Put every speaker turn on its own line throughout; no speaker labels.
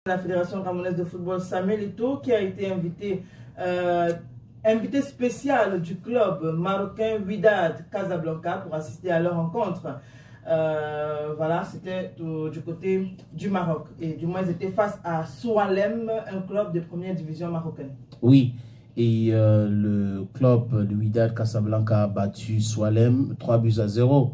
La Fédération camerounaise de football, Samuel Eto'o, qui a été invité spécial du club marocain Wydad Casablanca pour assister à leur rencontre. Voilà, c'était du côté du Maroc. Et du moins, ils étaient face à Soualem, un club de première division marocaine.
Oui, et le club de Wydad Casablanca a battu Soualem 3-0.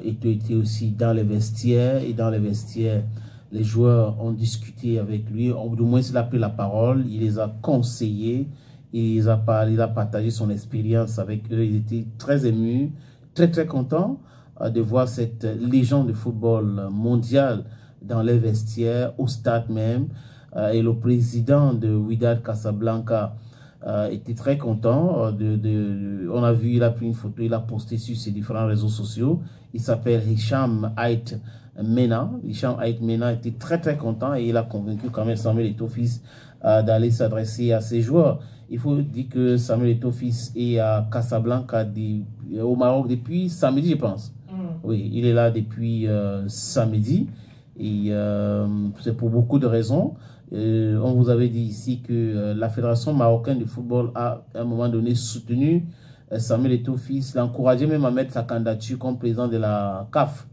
Eto'o était aussi dans les vestiaires, et dans les vestiaires, les joueurs ont discuté avec lui, du moins il a pris la parole, il les a conseillés, il a partagé son expérience avec eux. Ils étaient très émus, très contents de voir cette légende de football mondial dans les vestiaires, au stade même. Et le président de Wydad Casablanca était très content. On a vu, il a pris une photo, il a posté sur ses différents réseaux sociaux. Il s'appelle Hicham Ait Mena. Hicham Ait Mena était très content et il a convaincu quand même Samuel Eto'o fils d'aller s'adresser à ses joueurs. Il faut dire que Samuel Eto'o fils est à Casablanca au Maroc depuis samedi, je pense. Oui, il est là depuis samedi et c'est pour beaucoup de raisons. On vous avait dit ici que la Fédération marocaine de football a à un moment donné soutenu Samuel Eto'o fils, l'a encouragé même à mettre sa candidature comme président de la CAF.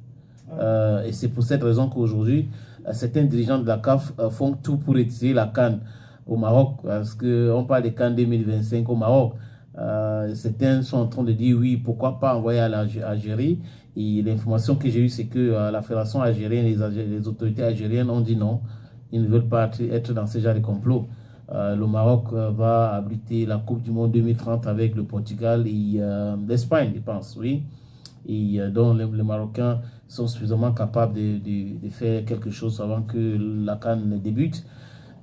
Et c'est pour cette raison qu'aujourd'hui, certains dirigeants de la CAF font tout pour retirer la CAN au Maroc, parce qu'on parle de CAN 2025 au Maroc. Certains sont en train de dire oui, pourquoi pas envoyer à l'Algérie. Et l'information que j'ai eue, c'est que la Fédération algérienne, les autorités algériennes ont dit non, ils ne veulent pas être dans ce genre de complot. Le Maroc va abriter la Coupe du Monde 2030 avec le Portugal et l'Espagne, je pense, oui. Et donc les Marocains sont suffisamment capables de faire quelque chose avant que la CAN débute.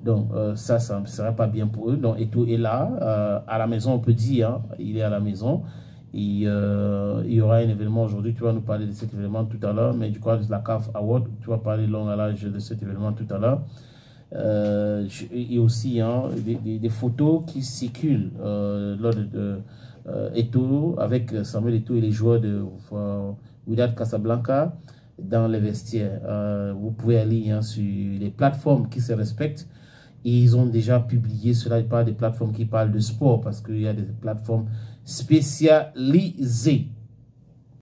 Donc ça ne sera pas bien pour eux. Donc Eto'o est là, à la maison, on peut dire, hein, il est à la maison. Et il y aura un événement aujourd'hui, tu vas nous parler de cet événement tout à l'heure, mais du coup de la CAF Award, tu vas parler long à large de cet événement tout à l'heure. Et aussi hein, des photos qui circulent lors de Eto'o avec Samuel Eto'o et les joueurs de Wydad Casablanca dans les vestiaires. Vous pouvez aller hein, sur les plateformes qui se respectent. Et ils ont déjà publié cela. Je parle des plateformes qui parlent de sport parce qu'il y a des plateformes spécialisées.